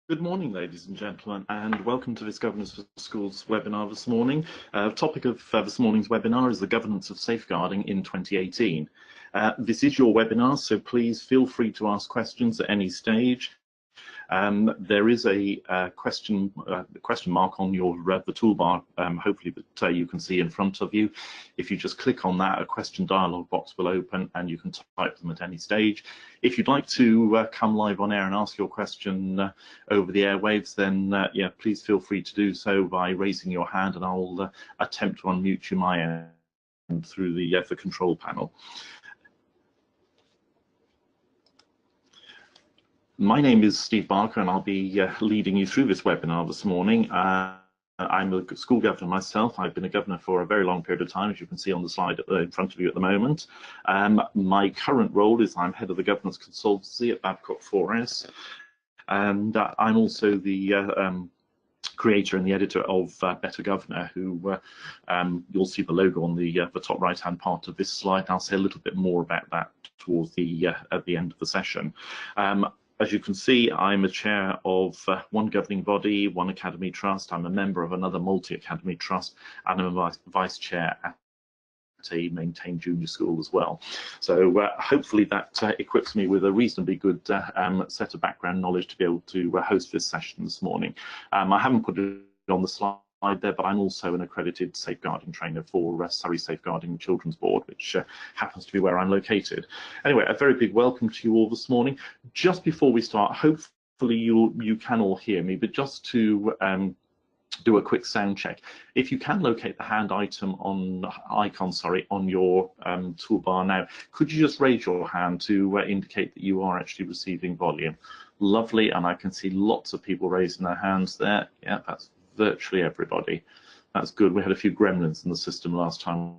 Good morning, ladies and gentlemen, and welcome to this Governance for Schools webinar this morning. The topic of this morning's webinar is the governance of safeguarding in 2018. This is your webinar, so please feel free to ask questions at any stage. There is a question mark on your the toolbar, hopefully that you can see in front of you. If you just click on that, a question dialog box will open and you can type them at any stage. If you'd like to come live on air and ask your question over the airwaves, then yeah, please feel free to do so by raising your hand, and I'll attempt to unmute you my end through the control panel. My name is Steve Barker, and I'll be leading you through this webinar this morning. I'm a school governor myself. I've been a governor for a very long period of time, as you can see on the slide in front of you at the moment. My current role is I'm head of the governance consultancy at Babcock 4S, and I'm also the creator and the editor of Better Governor, who you'll see the logo on the top right-hand part of this slide. And I'll say a little bit more about that towards the at the end of the session. As you can see, I'm a chair of one governing body, one academy trust. I'm a member of another multi-academy trust, and I'm a vice chair at a maintained junior school as well. So hopefully that equips me with a reasonably good set of background knowledge to be able to host this session this morning. I haven't put it on the slide there, but I'm also an accredited safeguarding trainer for Surrey Safeguarding Children's Board, which happens to be where I'm located. Anyway, a very big welcome to you all this morning. Just before we start, hopefully you can all hear me, but just to do a quick sound check. If you can locate the hand icon on your toolbar now, could you just raise your hand to indicate that you are actually receiving volume? Lovely, and I can see lots of people raising their hands there. Yeah, that's virtually everybody. That's good. We had a few gremlins in the system last time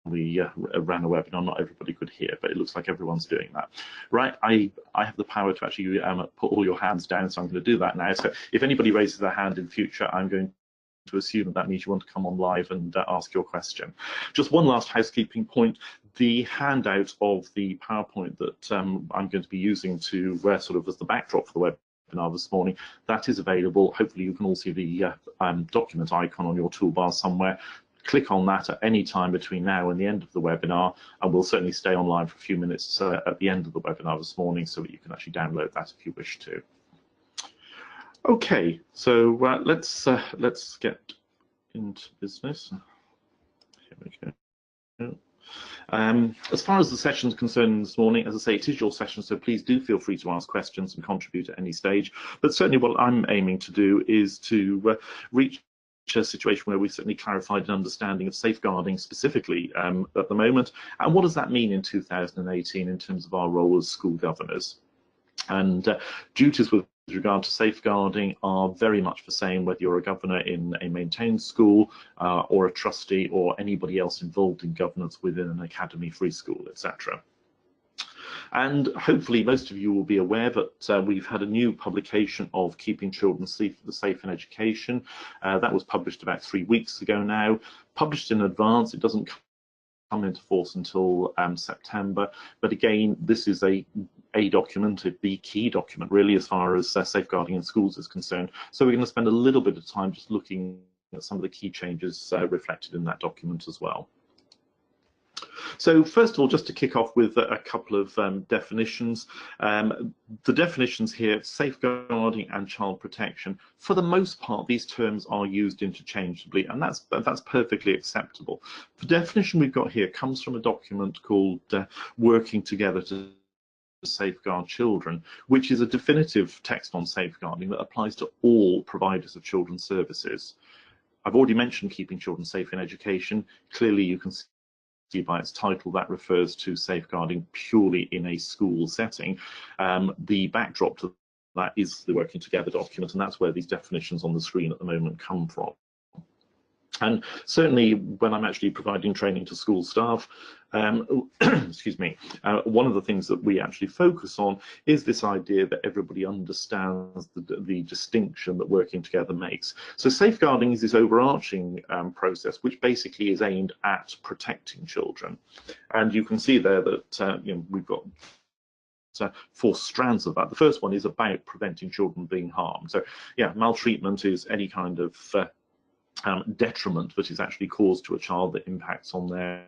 we ran a webinar. Not everybody could hear, but it looks like everyone's doing that. Right, I have the power to actually put all your hands down, so I'm going to do that now. So if anybody raises their hand in future, I'm going to assume that that means you want to come on live and ask your question. Just one last housekeeping point. The handout of the PowerPoint that I'm going to be using to sort of as the backdrop for the webinar this morning, that is available. Hopefully you can all see the document icon on your toolbar somewhere. Click on that at any time between now and the end of the webinar, and we'll certainly stay online for a few minutes at the end of the webinar this morning so that you can actually download that if you wish to. Okay, so let's get into business. Here we go. As far as the session is concerned this morning, as I say, it is your session, so please do feel free to ask questions and contribute at any stage. But certainly what I'm aiming to do is to reach a situation where we've certainly clarified an understanding of safeguarding specifically at the moment, and what does that mean in 2018 in terms of our role as school governors. And duties with regard to safeguarding are very much the same whether you're a governor in a maintained school or a trustee or anybody else involved in governance within an academy, free school, etc. And hopefully most of you will be aware that we've had a new publication of Keeping Children Safe in Education. That was published about 3 weeks ago now. Published in advance, it doesn't come into force until September, but again, this is a document, the key document really as far as safeguarding in schools is concerned. So we're going to spend a little bit of time just looking at some of the key changes reflected in that document as well. So first of all, just to kick off with a couple of definitions. The definitions here, safeguarding and child protection, for the most part, these terms are used interchangeably, and that's perfectly acceptable. The definition we've got here comes from a document called Working Together to Safeguard Children, which is a definitive text on safeguarding that applies to all providers of children's services. I've already mentioned Keeping Children Safe in Education. Clearly you can see by its title that refers to safeguarding purely in a school setting. The backdrop to that is the Working Together document, and that's where these definitions on the screen at the moment come from. And certainly when I'm actually providing training to school staff, excuse me, one of the things that we actually focus on is this idea that everybody understands the distinction that working together makes. So safeguarding is this overarching process which basically is aimed at protecting children. And you can see there that we've got four strands of that. The first one is about preventing children being harmed. So yeah, maltreatment is any kind of detriment that is actually caused to a child that impacts on their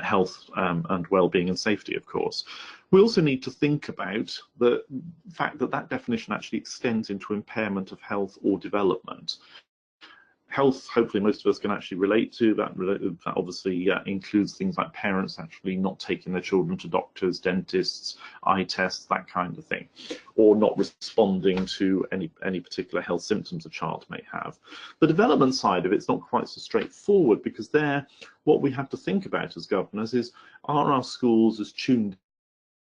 health and well-being and safety, of course. We also need to think about the fact that that definition actually extends into impairment of health or development. Health, hopefully most of us can actually relate to that. That obviously includes things like parents actually not taking their children to doctors, dentists, eye tests, that kind of thing, or not responding to any particular health symptoms a child may have. The development side of it's not quite so straightforward, because there, what we have to think about as governors is, are our schools as tuned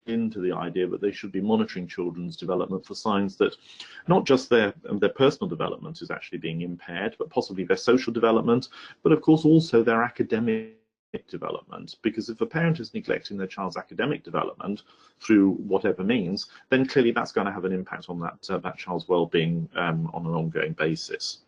into the idea that they should be monitoring children's development for signs that not just their personal development is actually being impaired, but possibly their social development, but of course also their academic development. Because if a parent is neglecting their child's academic development through whatever means, then clearly that's going to have an impact on that child's well-being on an ongoing basis.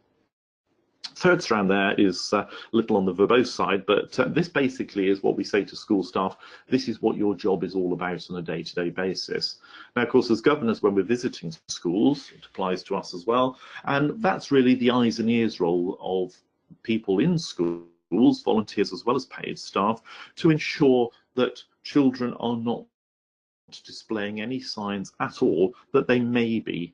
Third strand there is a little on the verbose side, but this basically is what we say to school staff: this is what your job is all about on a day-to-day basis. Now, of course, as governors, when we're visiting schools, it applies to us as well, and that's really the eyes and ears role of people in schools, volunteers as well as paid staff, to ensure that children are not displaying any signs at all that they may be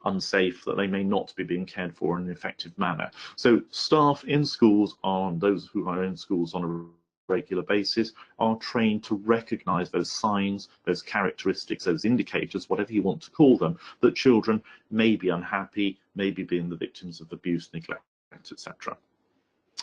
unsafe, that they may not be being cared for in an effective manner. So staff in schools, those who are in schools on a regular basis, are trained to recognise those signs, those characteristics, those indicators, whatever you want to call them, that children may be unhappy, may be being the victims of abuse, neglect, etc.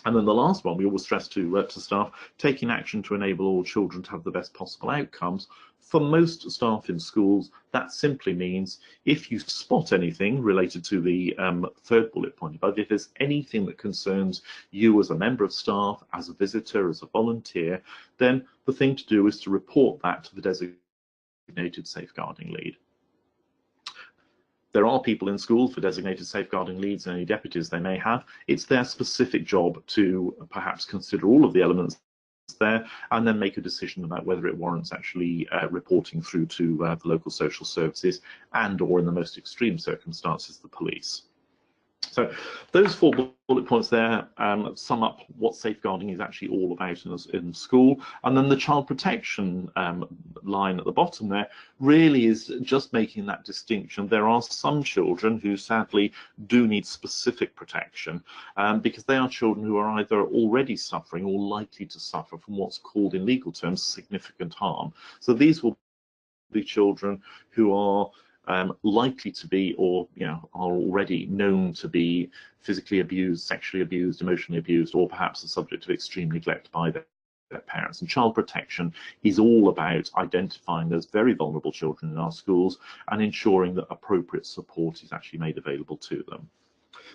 And then the last one, we always stress to staff, taking action to enable all children to have the best possible outcomes. For most staff in schools, that simply means if you spot anything related to the third bullet point above, if there's anything that concerns you as a member of staff, as a visitor, as a volunteer, then the thing to do is to report that to the designated safeguarding lead. There are people in schools for designated safeguarding leads and any deputies they may have. It's their specific job to perhaps consider all of the elements there and then make a decision about whether it warrants actually reporting through to the local social services and, or in the most extreme circumstances, the police. So those four bullet points there sum up what safeguarding is actually all about in school. And then the child protection line at the bottom there really is just making that distinction. There are some children who sadly do need specific protection because they are children who are either already suffering or likely to suffer from what's called in legal terms significant harm. So these will be children who are likely to be, or are already known to be, physically abused, sexually abused, emotionally abused, or perhaps the subject of extreme neglect by their parents. And child protection is all about identifying those very vulnerable children in our schools and ensuring that appropriate support is actually made available to them.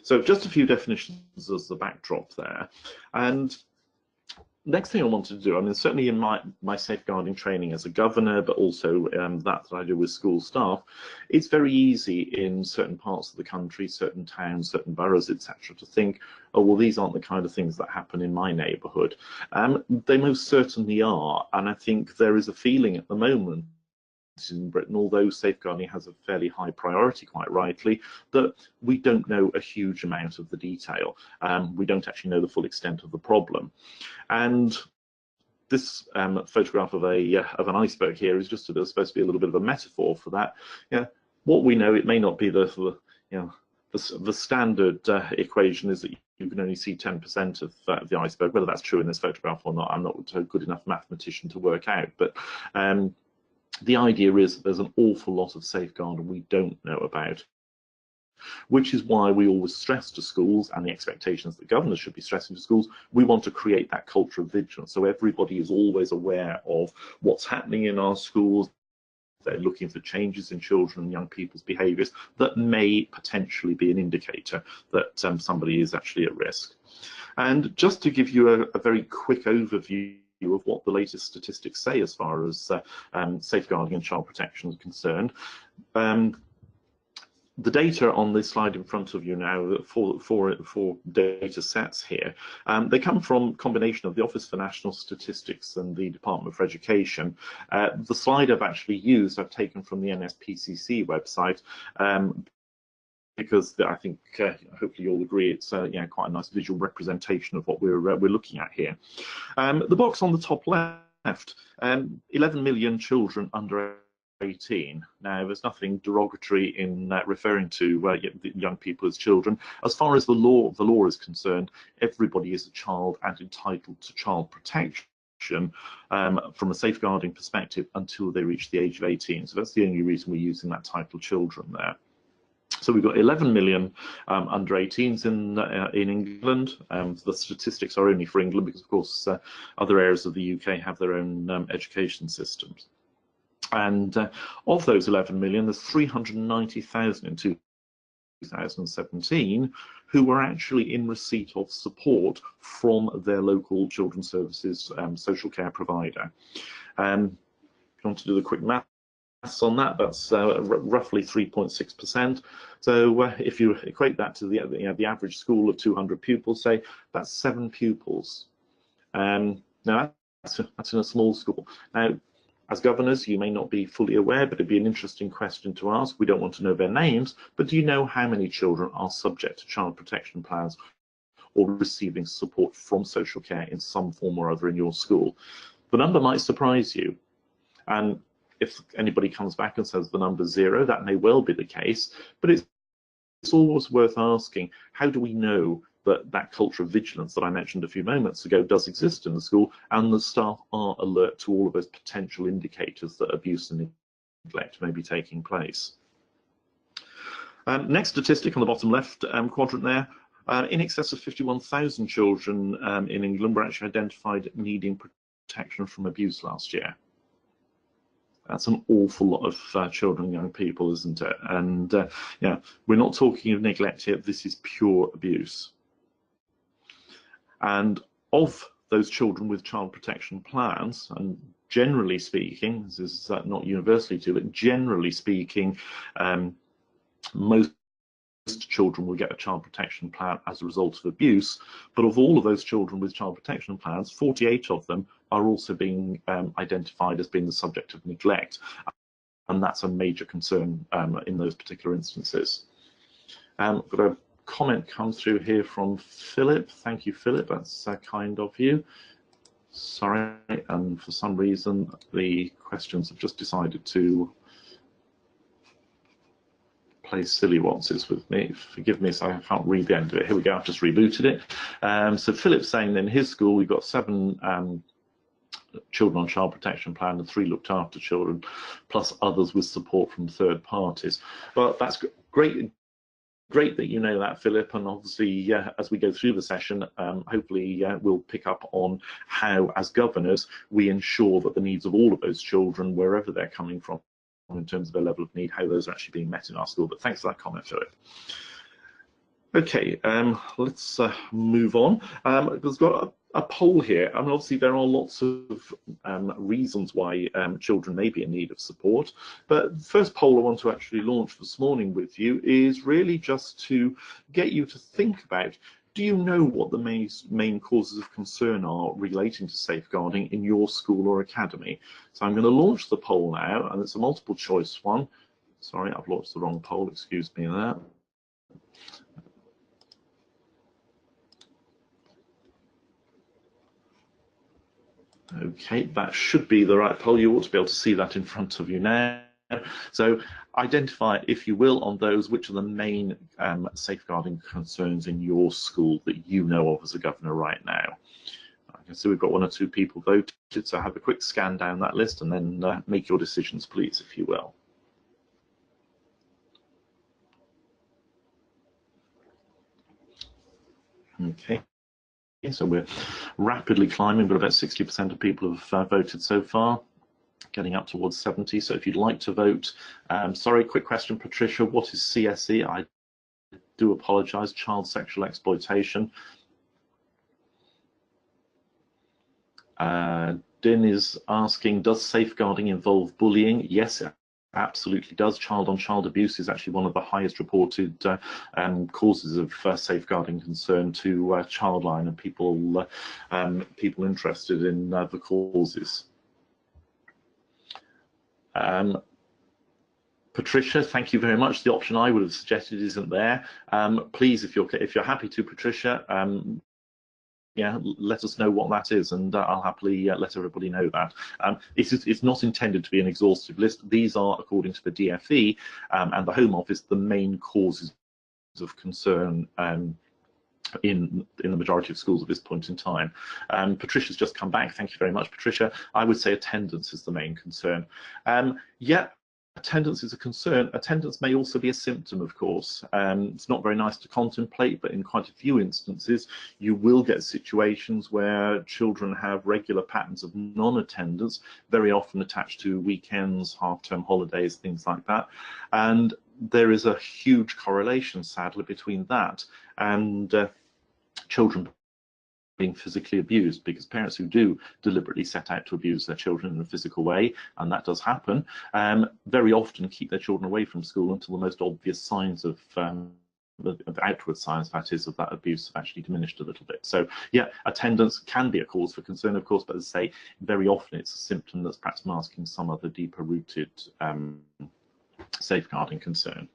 So just a few definitions as the backdrop there. And next thing I wanted to do, I mean, certainly in my safeguarding training as a governor, but also that I do with school staff, it's very easy in certain parts of the country, certain towns, certain boroughs, etc., to think, oh, well, these aren't the kind of things that happen in my neighbourhood. They most certainly are, and I think there is a feeling at the moment in Britain, although safeguarding has a fairly high priority, quite rightly, that we don't know a huge amount of the detail. We don't actually know the full extent of the problem. And this photograph of an iceberg here is just supposed to be a little bit of a metaphor for that. What we know, it may not be the standard equation is that you can only see 10% of the iceberg. Whether that's true in this photograph or not, I'm not a good enough mathematician to work out. But the idea is that there's an awful lot of safeguarding we don't know about, which is why we always stress to schools, and the expectations that governors should be stressing to schools, we want to create that culture of vigilance. So everybody is always aware of what's happening in our schools. They're looking for changes in children and young people's behaviours that may potentially be an indicator that somebody is actually at risk. And just to give you a very quick overview of what the latest statistics say as far as safeguarding and child protection is concerned. the data on this slide in front of you now, four data sets here, they come from a combination of the Office for National Statistics and the Department for Education. The slide I've actually used, I've taken from the NSPCC website, because I think hopefully you'll agree it's yeah, quite a nice visual representation of what we're looking at here. The box on the top left, 11 million children under 18. Now, there's nothing derogatory in referring to young people as children. As far as the law is concerned, everybody is a child and entitled to child protection from a safeguarding perspective until they reach the age of 18. So that's the only reason we're using that title children there. So we've got 11 million under 18s in England. The statistics are only for England because, of course, other areas of the UK have their own education systems. And of those 11 million, there's 390,000 in 2017 who were actually in receipt of support from their local children's services social care provider. If you want to do the quick math on that, that's roughly 3.6%. So if you equate that to the average school of 200 pupils, say, that's 7 pupils. Now that's in a small school. Now, as governors, you may not be fully aware, but it'd be an interesting question to ask. We don't want to know their names, but do you know how many children are subject to child protection plans or receiving support from social care in some form or other in your school? The number might surprise you, and if anybody comes back and says the number's 0, that may well be the case, but it's always worth asking, how do we know that that culture of vigilance that I mentioned a few moments ago does exist in the school, and the staff are alert to all of those potential indicators that abuse and neglect may be taking place. Next statistic on the bottom left quadrant there, in excess of 51,000 children in England were actually identified needing protection from abuse last year. That's an awful lot of children and young people, isn't it? And yeah, we're not talking of neglect here, this is pure abuse. And of those children with child protection plans, and generally speaking, this is not universally true, but generally speaking, most children will get a child protection plan as a result of abuse, but of all of those children with child protection plans, 48 of them are also being identified as being the subject of neglect, and that's a major concern in those particular instances. I've got a comment come through here from Philip. Thank you, Philip, that's kind of you. Sorry, and for some reason the questions have just decided to play silly waltzes with me. Forgive me, so I can't read the end of it. Here we go, I've just rebooted it. So Philip's saying that in his school we've got 7 children on child protection plan and 3 looked after children, plus others with support from third parties. Well, that's great that you know that, Philip, and obviously as we go through the session, hopefully we'll pick up on how, as governors, we ensure that the needs of all of those children, wherever they're coming from, in terms of their level of need, how those are actually being met in our school. But thanks for that comment, Philip. Okay, let's move on. There's got a poll here. I mean, obviously there are lots of reasons why children may be in need of support, but the first poll I want to actually launch this morning with you is really just to get you to think about, do you know what the main causes of concern are relating to safeguarding in your school or academy? So I'm going to launch the poll now, and it's a multiple choice one. Sorry, I've launched the wrong poll, excuse me there. Okay, that should be the right poll. You ought to be able to see that in front of you now. So identify, if you will, on those which are the main safeguarding concerns in your school that you know of as a governor right now. I can see we've got 1 or 2 people voted, so have a quick scan down that list and then make your decisions, please, if you will. Okay. So we're rapidly climbing, but about 60% of people have voted so far, getting up towards 70. So if you'd like to vote, sorry, quick question, Patricia, what is CSE? I do apologise, child sexual exploitation. Din is asking, does safeguarding involve bullying? Yes, absolutely does. Child-on-child abuse is actually one of the highest reported causes of safeguarding concern to Childline and people interested in the causes. Patricia, thank you very much. The option I would have suggested isn't there. Please, if you're happy to, Patricia, yeah, let us know what that is, and I'll happily let everybody know that. It's not intended to be an exhaustive list. These are, according to the DfE and the Home Office, the main causes of concern in the majority of schools at this point in time. Patricia's just come back. Thank you very much, Patricia. I would say attendance is the main concern. Yeah. Attendance is a concern. Attendance may also be a symptom, of course. It's not very nice to contemplate, but in quite a few instances, you will get situations where children have regular patterns of non-attendance, very often attached to weekends, half-term holidays, things like that. And there is a huge correlation, sadly, between that and children being physically abused, because parents who do deliberately set out to abuse their children in a physical way, and that does happen, very often keep their children away from school until the most obvious signs of the outward signs, that is, of that abuse have actually diminished a little bit. So yeah, attendance can be a cause for concern, of course, but as I say, very often it's a symptom that's perhaps masking some other deeper rooted safeguarding concern.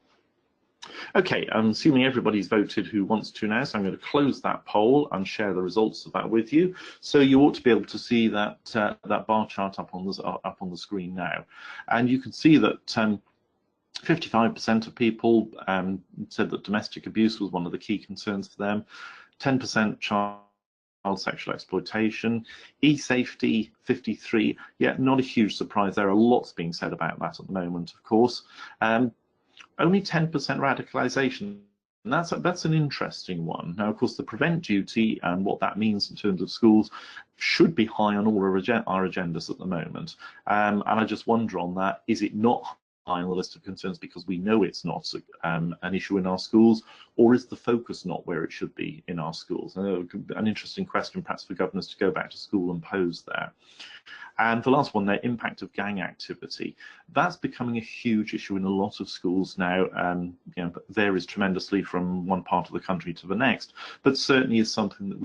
Okay, I'm assuming everybody's voted who wants to now, so I'm going to close that poll and share the results of that with you. So you ought to be able to see that that bar chart up on the screen now, and you can see that 55% of people said that domestic abuse was one of the key concerns for them. 10% child sexual exploitation. E-safety, 53. Yeah, not a huge surprise. There are lots being said about that at the moment, of course. Only 10% radicalisation, and that's an interesting one. Now, of course, the prevent duty and what that means in terms of schools should be high on all our agendas at the moment. And I just wonder on that, is it not high on the list of concerns because we know it's not an issue in our schools, or is the focus not where it should be in our schools? An interesting question perhaps for governors to go back to school and pose there. And the last one there, impact of gang activity. That's becoming a huge issue in a lot of schools now. You know, varies tremendously from one part of the country to the next, but certainly is something that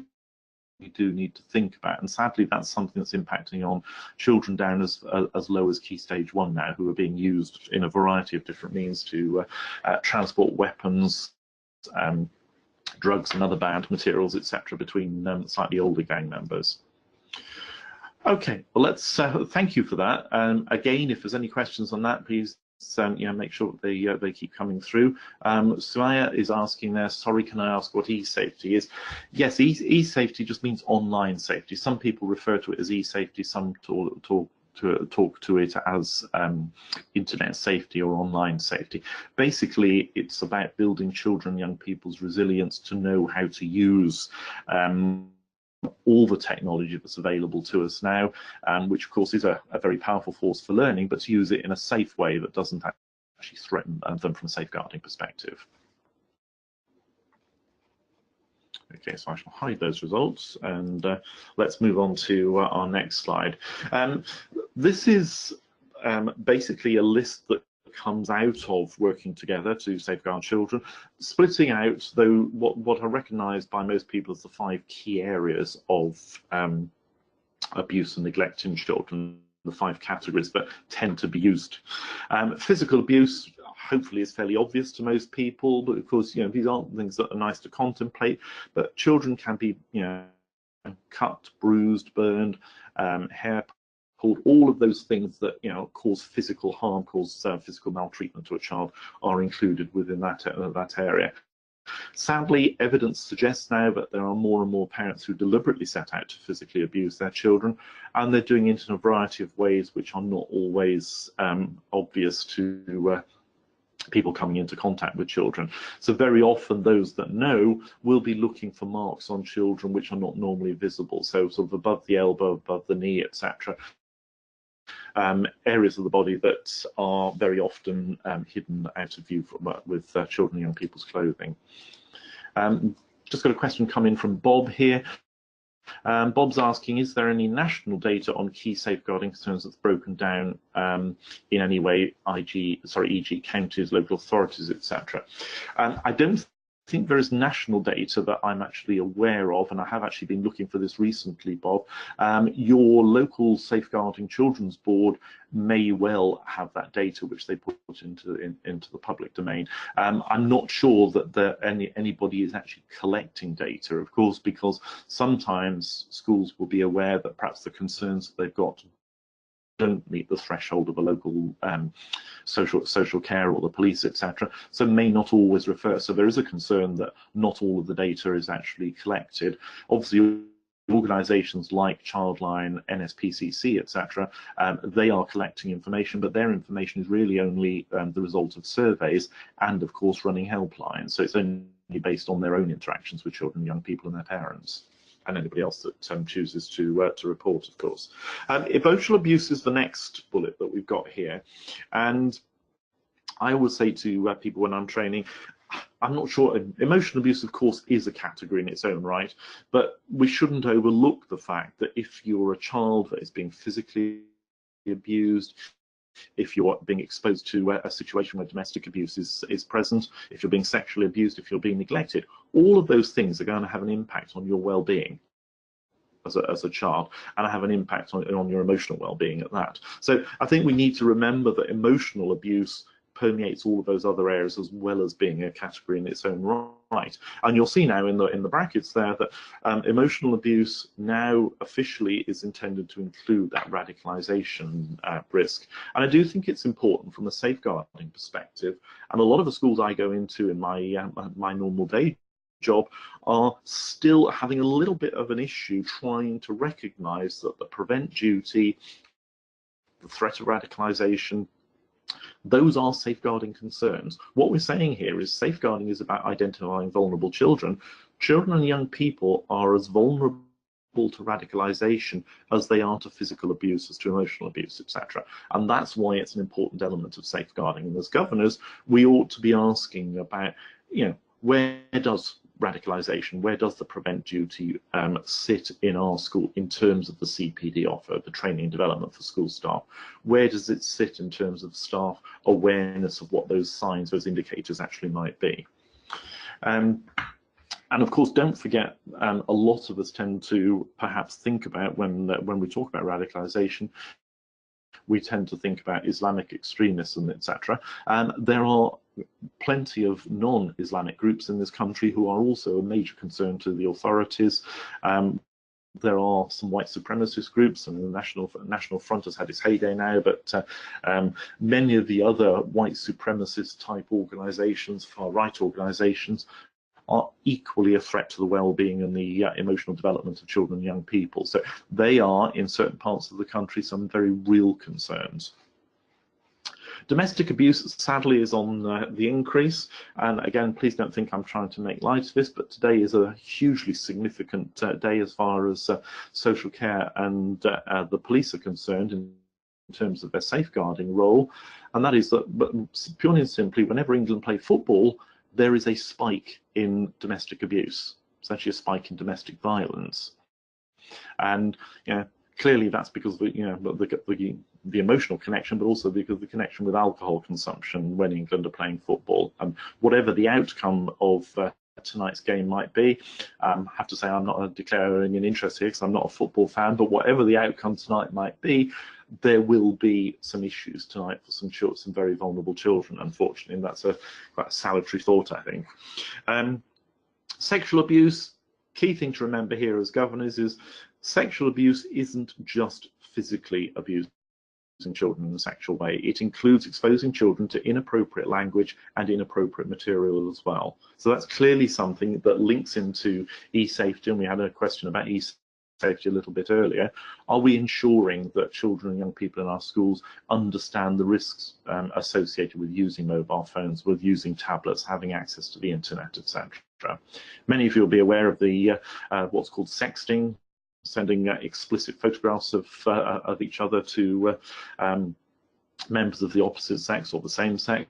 we do need to think about. And sadly, that's something that's impacting on children down as low as Key Stage 1 now, who are being used in a variety of different means to transport weapons, drugs and other bad materials, etc., between slightly older gang members. Okay, well, let's thank you for that. Again, if there's any questions on that, please you know, make sure that they keep coming through. Suaya is asking there, sorry, can I ask what e-safety is? Yes, e-safety just means online safety. Some people refer to it as e-safety, some talk to it as internet safety or online safety. Basically, it's about building children, young people's resilience to know how to use all the technology that's available to us now, which of course is a very powerful force for learning, but to use it in a safe way that doesn't actually threaten them from a safeguarding perspective. Okay, so I shall hide those results and let's move on to our next slide. This is basically a list that comes out of working together to safeguard children, splitting out though what are recognised by most people as the 5 key areas of abuse and neglect in children, the 5 categories that tend to be used. Physical abuse hopefully is fairly obvious to most people, but of course, you know, these aren't things that are nice to contemplate, but children can be, you know, cut, bruised, burned, hair pulled. All of those things that, you know, cause physical harm, cause physical maltreatment to a child are included within that area. Sadly, evidence suggests now that there are more and more parents who deliberately set out to physically abuse their children, and they're doing it in a variety of ways which are not always obvious to people coming into contact with children. So very often those that know will be looking for marks on children which are not normally visible, so sort of above the elbow, above the knee, etc. Areas of the body that are very often hidden out of view from, with children and young people's clothing. Just got a question come in from Bob here. Bob's asking, is there any national data on key safeguarding concerns that's broken down in any way, e.g. counties, local authorities, etc.? I don't think there is national data that I'm actually aware of, and I have actually been looking for this recently, Bob. Your local Safeguarding Children's Board may well have that data which they put into the public domain. I'm not sure that anybody is actually collecting data, of course, because sometimes schools will be aware that perhaps the concerns that they've got don't meet the threshold of a local social care or the police, etc. So may not always refer. So there is a concern that not all of the data is actually collected. Obviously, organisations like Childline, NSPCC, etc., they are collecting information, but their information is really only the result of surveys and, of course, running helplines. So it's only based on their own interactions with children, young people, and their parents, and anybody else that chooses to report, of course. Emotional abuse is the next bullet that we've got here, and I always say to people when I'm training, I'm not sure, emotional abuse, of course, is a category in its own right, but we shouldn't overlook the fact that if you're a child that is being physically abused, if you're being exposed to a situation where domestic abuse is present, if you're being sexually abused, if you're being neglected, all of those things are going to have an impact on your well-being as a child, and have an impact on your emotional well-being at that. So I think we need to remember that emotional abuse permeates all of those other areas as well as being a category in its own right. And you'll see now in the brackets there that emotional abuse now officially is intended to include that radicalisation risk. And I do think it's important from a safeguarding perspective, and a lot of the schools I go into in my my normal day job are still having a little bit of an issue trying to recognise that the prevent duty, the threat of radicalisation, those are safeguarding concerns. What we're saying here is safeguarding is about identifying vulnerable children. Children and young people are as vulnerable to radicalisation as they are to physical abuse, as to emotional abuse, etc. And that's why it's an important element of safeguarding. And as governors, we ought to be asking about, where does radicalisation, where does the prevent duty sit in our school in terms of the CPD offer, the training and development for school staff? Where does it sit in terms of staff awareness of what those signs, those indicators actually might be? And of course, don't forget, a lot of us tend to perhaps think about when we talk about radicalisation, we tend to think about Islamic extremism, etc. There are plenty of non-Islamic groups in this country who are also a major concern to the authorities. There are some white supremacist groups, and the National Front has had its heyday now, but many of the other white supremacist type organisations, far-right organisations, are equally a threat to the well-being and the emotional development of children and young people. So they are, in certain parts of the country, some very real concerns. Domestic abuse, sadly, is on the increase, and again, please don't think I'm trying to make light of this, but today is a hugely significant day as far as social care and the police are concerned in terms of their safeguarding role, and that is that, but purely and simply, whenever England play football, there is a spike in domestic abuse. It's actually a spike in domestic violence, and clearly that's because of the emotional connection, but also because of the connection with alcohol consumption when England are playing football. And whatever the outcome of tonight's game might be, I have to say I'm not declaring an interest here because I'm not a football fan, but whatever the outcome tonight might be, there will be some issues tonight for some very vulnerable children, unfortunately, and that's quite a salutary thought, I think. Sexual abuse, key thing to remember here as governors is sexual abuse isn't just physically abusing children in a sexual way. It includes exposing children to inappropriate language and inappropriate material as well. So that's clearly something that links into e-safety, and we had a question about e-safety a little bit earlier. Are we ensuring that children and young people in our schools understand the risks associated with using mobile phones, with using tablets, having access to the internet, etc.? Many of you will be aware of the what's called sexting, sending explicit photographs of each other to members of the opposite sex or the same sex.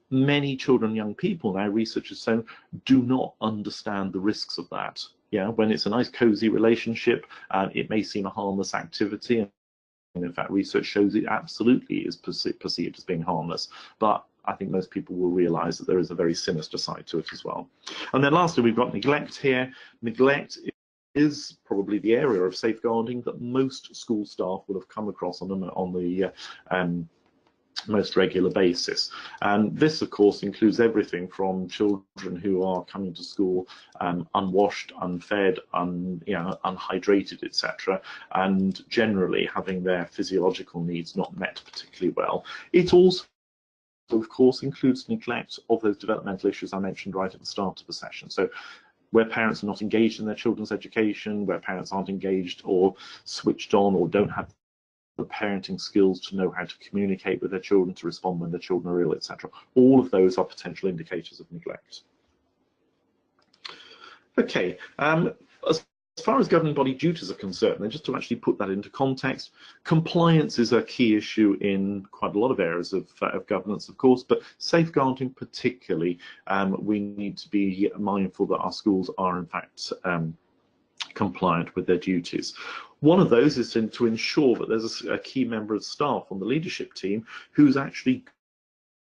Many children and young people now, research has shown, do not understand the risks of that. Yeah, when it's a nice cozy relationship, it may seem a harmless activity, and in fact research shows it absolutely is perceived as being harmless, but I think most people will realise that there is a very sinister side to it as well. And then lastly, we've got neglect here. Neglect is probably the area of safeguarding that most school staff will have come across on the most regular basis. And this, of course, includes everything from children who are coming to school unwashed, unfed, unhydrated, etc., and generally having their physiological needs not met particularly well. It also, of course, includes neglect of those developmental issues I mentioned right at the start of the session. So where parents are not engaged in their children's education, where parents aren't engaged or switched on or don't have the parenting skills to know how to communicate with their children, to respond when their children are ill, etc. All of those are potential indicators of neglect. Okay, as far as governing body duties are concerned, then just to actually put that into context, compliance is a key issue in quite a lot of areas of governance, of course, but safeguarding particularly, we need to be mindful that our schools are in fact compliant with their duties. One of those is to ensure that there's a key member of staff on the leadership team who's actually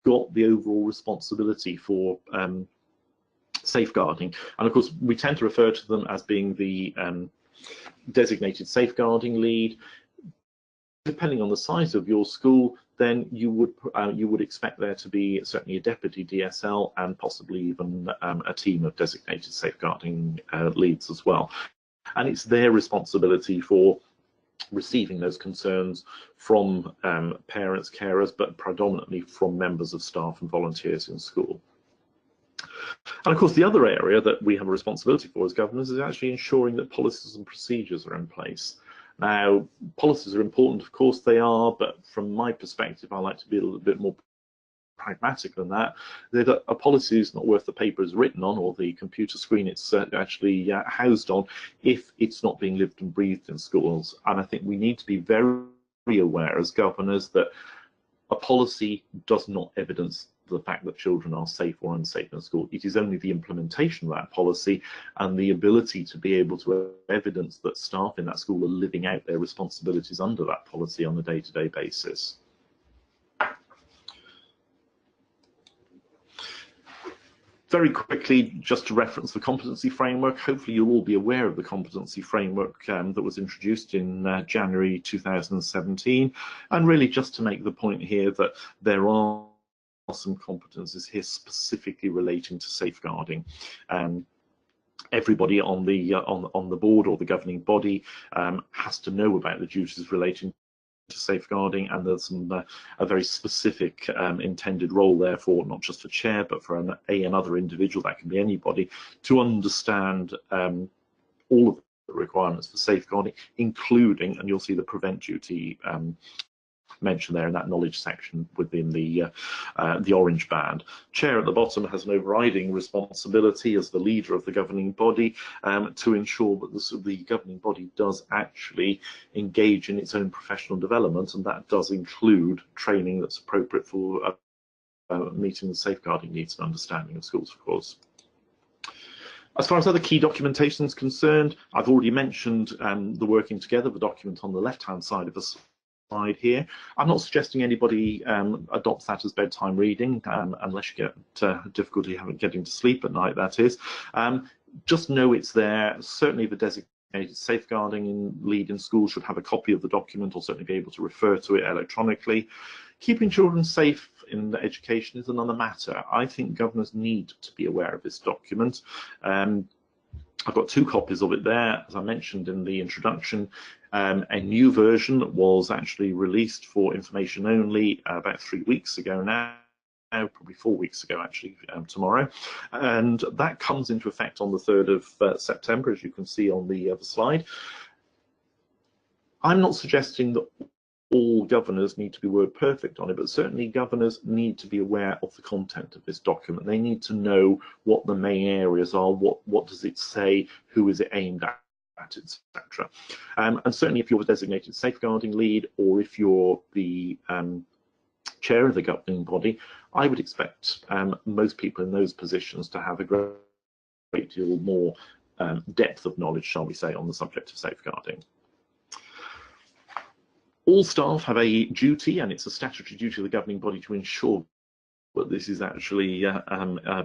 got the overall responsibility for safeguarding. And of course, we tend to refer to them as being the designated safeguarding lead. Depending on the size of your school, then you would expect there to be certainly a deputy DSL and possibly even a team of designated safeguarding leads as well. And it's their responsibility for receiving those concerns from parents, carers, but predominantly from members of staff and volunteers in school. And of course, the other area that we have a responsibility for as governors is actually ensuring that policies and procedures are in place. Now, policies are important, of course they are, but from my perspective, I like to be a little bit more pragmatic than that. That a policy is not worth the paper it's written on or the computer screen it's actually housed on if it's not being lived and breathed in schools. And I think we need to be very aware as governors that a policy does not evidence the fact that children are safe or unsafe in school. It is only the implementation of that policy and the ability to be able to evidence that staff in that school are living out their responsibilities under that policy on a day-to-day basis. Very quickly, just to reference the competency framework, hopefully you'll all be aware of the competency framework that was introduced in January 2017, and really just to make the point here that there are some competences here specifically relating to safeguarding. Everybody on the board or the governing body has to know about the duties relating to safeguarding, and there's a very specific intended role there for not just for chair but for another individual, that can be anybody, to understand all of the requirements for safeguarding, including, and you'll see the prevent duty mentioned there in that knowledge section within the orange band. Chair at the bottom has an overriding responsibility as the leader of the governing body to ensure that the governing body does actually engage in its own professional development, and that does include training that's appropriate for meeting the safeguarding needs and understanding of schools, of course. As far as other key documentation is concerned, I've already mentioned the working together, the document on the left-hand side of the slide here. I'm not suggesting anybody adopts that as bedtime reading, unless you get difficulty getting to sleep at night, that is. Just know it's there. Certainly the designated safeguarding lead in school should have a copy of the document, or certainly be able to refer to it electronically. Keeping children safe in education is another matter. I think governors need to be aware of this document. I've got 2 copies of it there. As I mentioned in the introduction, a new version was actually released for information only about 3 weeks ago now, probably 4 weeks ago actually, tomorrow. And that comes into effect on the 3rd of September, as you can see on the other slide. I'm not suggesting that all governors need to be word perfect on it, but certainly governors need to be aware of the content of this document. They need to know what the main areas are, what does it say, who is it aimed at, etc. And certainly if you're the designated safeguarding lead, or if you're the chair of the governing body, I would expect most people in those positions to have a great deal more depth of knowledge, shall we say, on the subject of safeguarding. All staff have a duty, and it's a statutory duty of the governing body to ensure that this is actually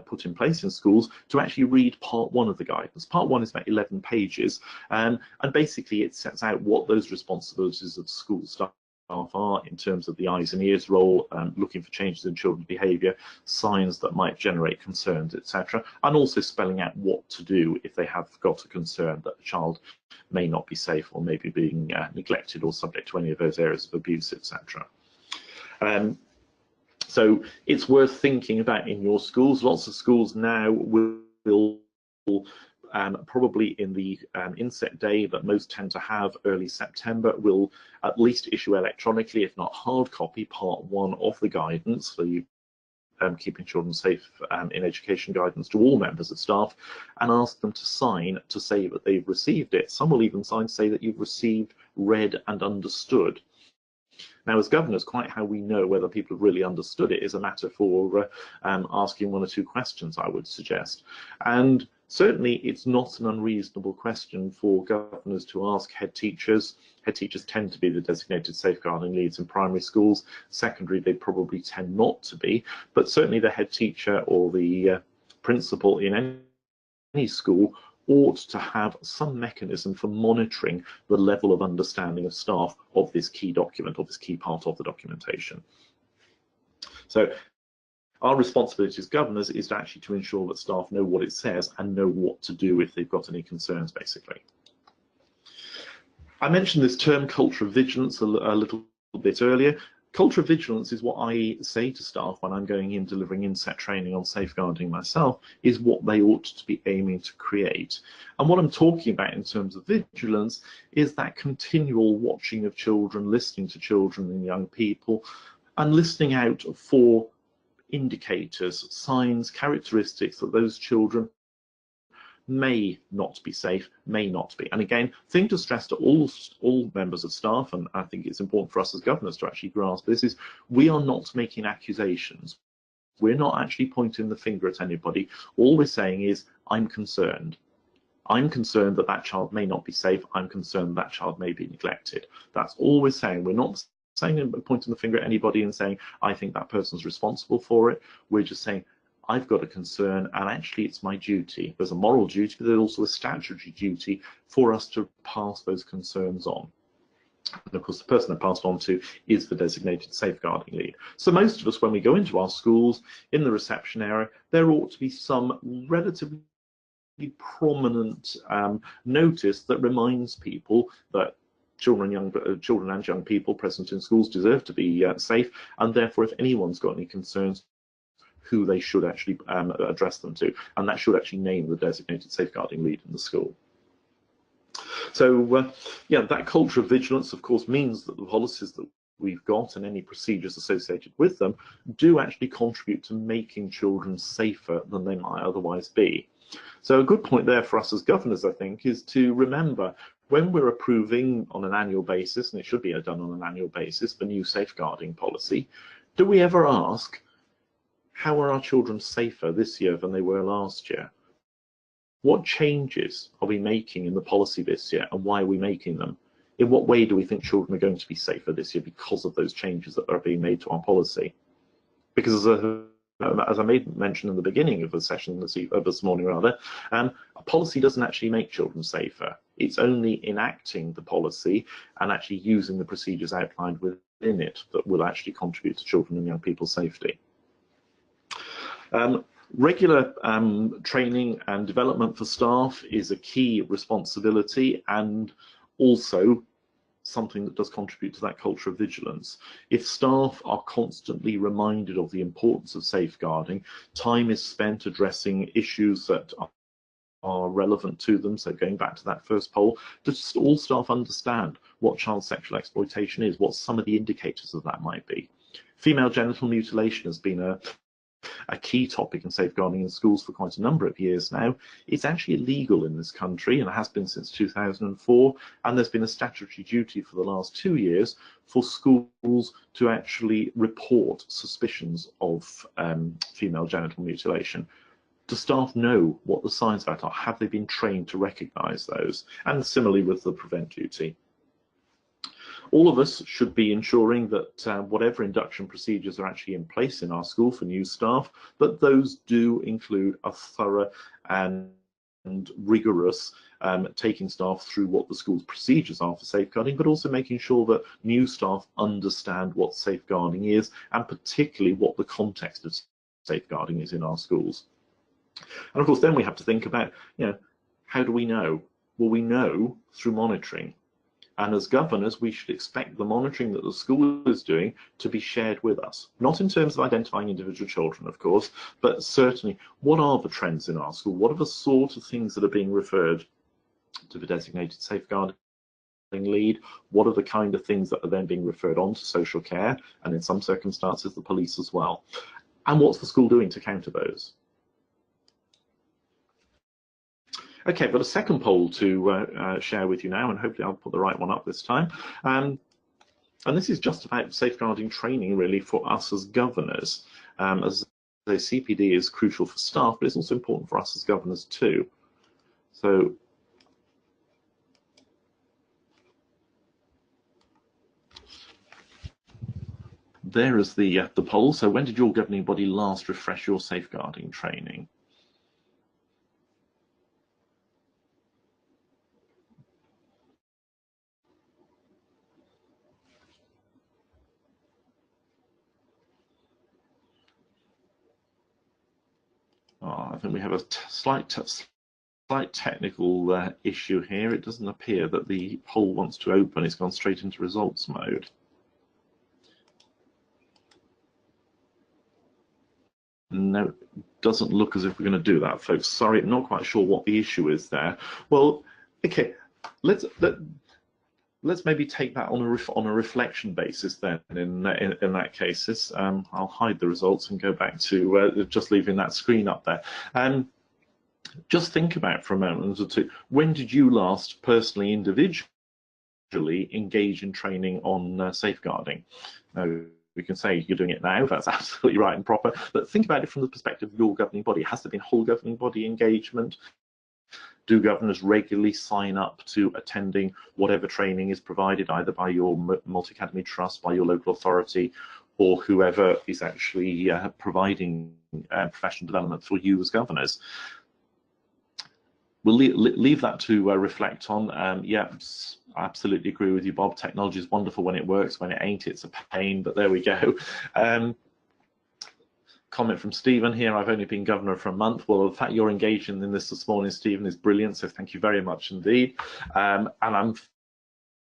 put in place in schools, to actually read part 1 of the guidance. Part 1 is about 11 pages, and basically it sets out what those responsibilities of school staff are in terms of the eyes and ears role, looking for changes in children's behaviour, signs that might generate concerns, etc., and also spelling out what to do if they have got a concern that the child may not be safe or maybe being neglected or subject to any of those areas of abuse, etc. So it's worth thinking about in your schools. Lots of schools now will probably in the inset day that most tend to have early September, will at least issue electronically, if not hard copy, part 1 of the guidance for you, keeping children safe in education guidance, to all members of staff, and ask them to sign to say that they've received it. Some will even sign to say that you've received, read and understood. Now, as governors, quite how we know whether people have really understood it is a matter for asking 1 or 2 questions, I would suggest. And certainly it's not an unreasonable question for governors to ask head teachers. Head teachers tend to be the designated safeguarding leads in primary schools. Secondary, they probably tend not to be, but certainly the head teacher or the principal in any school ought to have some mechanism for monitoring the level of understanding of staff of this key document, or this key part of the documentation. So our responsibility as governors is actually to ensure that staff know what it says and know what to do if they've got any concerns, basically. I mentioned this term culture of vigilance a little bit earlier. Culture of vigilance is what I say to staff when I'm going in delivering inset training on safeguarding myself, is what they ought to be aiming to create. And what I'm talking about in terms of vigilance is that continual watching of children, listening to children and young people, and listening out for indicators, signs, characteristics that those children may not be safe, may not be. And again, thing to stress to all members of staff, and I think it's important for us as governors to actually grasp this, is we are not making accusations. We're not actually pointing the finger at anybody. All we're saying is, I'm concerned. I'm concerned that that child may not be safe. I'm concerned that child may be neglected. That's all we're saying. We're not saying, pointing the finger at anybody and saying, I think that person's responsible for it. We're just saying, I've got a concern, and actually it's my duty. There's a moral duty, but there's also a statutory duty for us to pass those concerns on. And of course, the person they're passed on to is the designated safeguarding lead. So most of us, when we go into our schools, in the reception area, there ought to be some relatively prominent notice that reminds people that children and young people present in schools deserve to be safe, and therefore if anyone's got any concerns, who they should actually address them to, and that should actually name the designated safeguarding lead in the school. So yeah, that culture of vigilance of course means that the policies that we've got and any procedures associated with them do actually contribute to making children safer than they might otherwise be. So a good point there for us as governors, I think, is to remember when we're approving on an annual basis, and it should be done on an annual basis, the new safeguarding policy, do we ever ask, how are our children safer this year than they were last year? What changes are we making in the policy this year, and why are we making them? In what way do we think children are going to be safer this year because of those changes that are being made to our policy? Because as I made mention in the beginning of the session this morning, a policy doesn't actually make children safer. It's only enacting the policy and actually using the procedures outlined within it that will actually contribute to children and young people's safety. Regular training and development for staff is a key responsibility, and also something that does contribute to that culture of vigilance. If staff are constantly reminded of the importance of safeguarding, time is spent addressing issues that are relevant to them. So going back to that first poll, does all staff understand what child sexual exploitation is, what some of the indicators of that might be? Female genital mutilation has been a key topic in safeguarding in schools for quite a number of years now. It's actually illegal in this country, and it has been since 2004, and there's been a statutory duty for the last 2 years for schools to actually report suspicions of female genital mutilation. Do staff know what the signs of that are? Have they been trained to recognise those? And similarly with the prevent duty. All of us should be ensuring that whatever induction procedures are actually in place in our school for new staff, that those do include a thorough and rigorous taking staff through what the school's procedures are for safeguarding, but also making sure that new staff understand what safeguarding is, and particularly what the context of safeguarding is in our schools. And of course, then we have to think about, how do we know? Well, we know through monitoring. And as governors, we should expect the monitoring that the school is doing to be shared with us. Not in terms of identifying individual children, of course, but certainly what are the trends in our school? What are the sort of things that are being referred to the designated safeguarding lead? What are the kind of things that are then being referred on to social care, and in some circumstances the police as well? And what's the school doing to counter those? Okay, I've got a second poll to share with you now, and hopefully I'll put the right one up this time. And this is just about safeguarding training, really, for us as governors. As the CPD is crucial for staff, but it's also important for us as governors too. So there is the poll. So when did your governing body last refresh your safeguarding training? I think we have a slight technical issue here. It doesn't appear that the poll wants to open. It's gone straight into results mode. No, it doesn't look as if we're going to do that, folks. Sorry, not quite sure what the issue is there. Well, okay, let's maybe take that on a reflection basis then. In that case, I'll hide the results and go back to just leaving that screen up there. Just think about for a moment or two, when did you last personally, individually engage in training on safeguarding? Now, we can say you're doing it now, that's absolutely right and proper, but think about it from the perspective of your governing body. Has there been whole governing body engagement? Do governors regularly sign up to attending whatever training is provided, either by your multi-academy trust, by your local authority, or whoever is actually providing professional development for you as governors? We'll leave that to reflect on. Yeah, absolutely agree with you, Bob. Technology is wonderful when it works. When it ain't, it's a pain, but there we go. Comment from Stephen here, I've only been governor for a month. Well, the fact you're engaging in this morning, Stephen, is brilliant, so thank you very much indeed. And I'm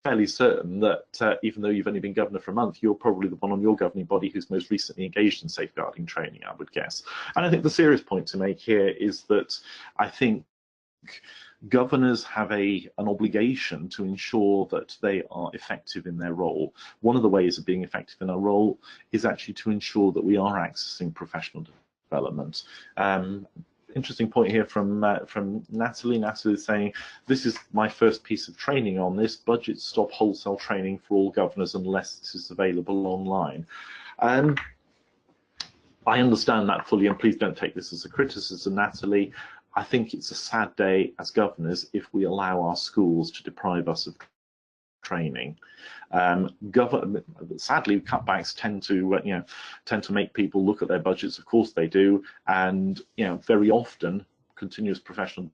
fairly certain that even though you've only been governor for a month, you're probably the one on your governing body who's most recently engaged in safeguarding training, I would guess. And I think the serious point to make here is that I think governors have an obligation to ensure that they are effective in their role. One of the ways of being effective in our role is actually to ensure that we are accessing professional development. Interesting point here from Natalie. Natalie is saying, this is my first piece of training on this. Budget stop wholesale training for all governors unless this is available online. I understand that fully, and please don't take this as a criticism, Natalie. I think it's a sad day as governors if we allow our schools to deprive us of training. Sadly, cutbacks tend to make people look at their budgets. Of course they do, and very often continuous professional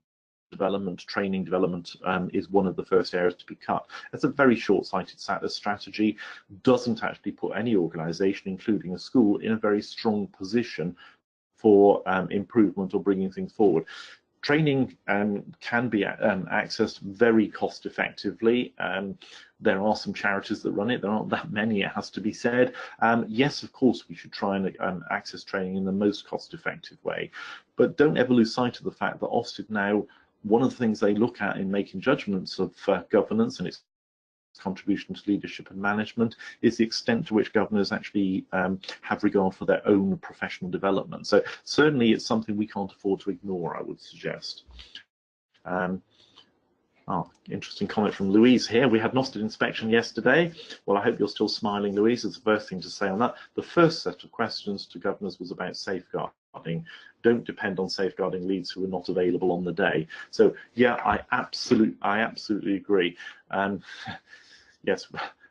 development, training development is one of the first areas to be cut. It's a very short-sighted strategy. Doesn't actually put any organisation, including a school, in a very strong position for improvement or bringing things forward. Training can be accessed very cost effectively. There are some charities that run it. There aren't that many, it has to be said. Yes, of course, we should try and access training in the most cost effective way. But don't ever lose sight of the fact that Ofsted now, one of the things they look at in making judgments of governance and its contribution to leadership and management is the extent to which governors actually have regard for their own professional development. So certainly it's something we can't afford to ignore, I would suggest. Oh, interesting comment from Louise here. We had an Ofsted inspection yesterday. Well, I hope you're still smiling, Louise. It's the first thing to say on that. The first set of questions to governors was about safeguarding. Don't depend on safeguarding leads who are not available on the day. So yeah, I absolutely agree. Yes,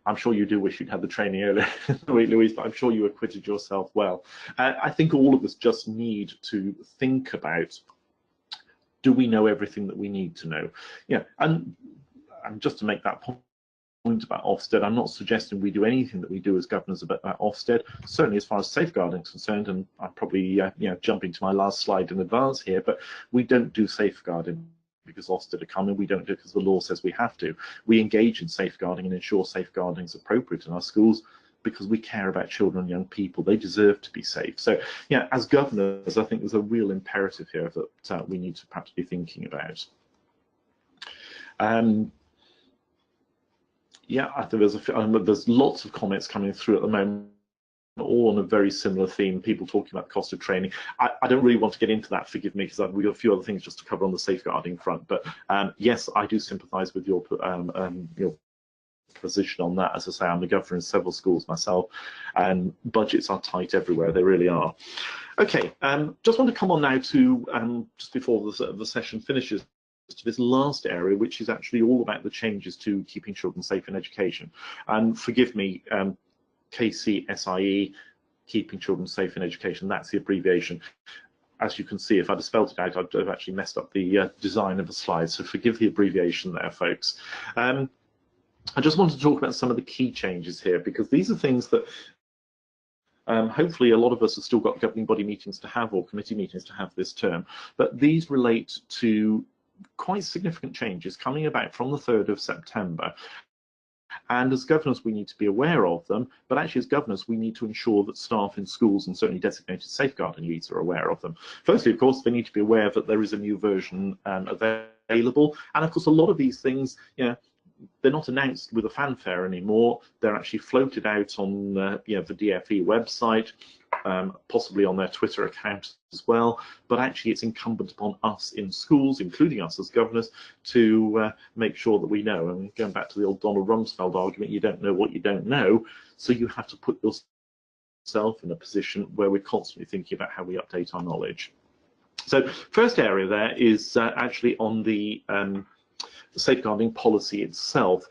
I'm sure you do wish you'd had the training earlier in the week, Louise, but I'm sure you acquitted yourself well. I think all of us just need to think about, do we know everything that we need to know? Yeah, and just to make that point about Ofsted, I'm not suggesting we do anything that we do as governors about Ofsted. Certainly, as far as safeguarding is concerned, and I'm probably jumping to my last slide in advance here, but we don't do safeguarding because Ofsted are coming. We don't do it because the law says we have to. We engage in safeguarding and ensure safeguarding is appropriate in our schools, because we care about children and young people. They deserve to be safe. So, yeah, as governors, I think there's a real imperative here that we need to perhaps be thinking about. Yeah, I think there's lots of comments coming through at the moment, all on a very similar theme, people talking about the cost of training. I don't really want to get into that, forgive me, because we've got a few other things just to cover on the safeguarding front. But yes, I do sympathise with your position on that. As I say, I'm the governor in several schools myself, and budgets are tight everywhere. They really are. Okay, just want to come on now to just before the session finishes, to this last area, which is actually all about the changes to keeping children safe in education. And forgive me, KCSIE, keeping children safe in education. That's the abbreviation. As you can see, if I'd have spelled it out, I'd have actually messed up the design of the slide. So forgive the abbreviation there, folks. I just want to talk about some of the key changes here, because these are things that hopefully a lot of us have still got governing body meetings to have, or committee meetings to have this term, but these relate to quite significant changes coming about from the 3rd of September. And as governors, we need to be aware of them, but actually as governors, we need to ensure that staff in schools and certainly designated safeguarding leads are aware of them. Firstly, of course, they need to be aware that there is a new version available. And of course, a lot of these things, they're not announced with a fanfare anymore. They're actually floated out on the DFE website, possibly on their Twitter account as well. But actually, it's incumbent upon us in schools, including us as governors, to make sure that we know. And going back to the old Donald Rumsfeld argument, you don't know what you don't know. So you have to put yourself in a position where we're constantly thinking about how we update our knowledge. So first area there is actually on the safeguarding policy itself.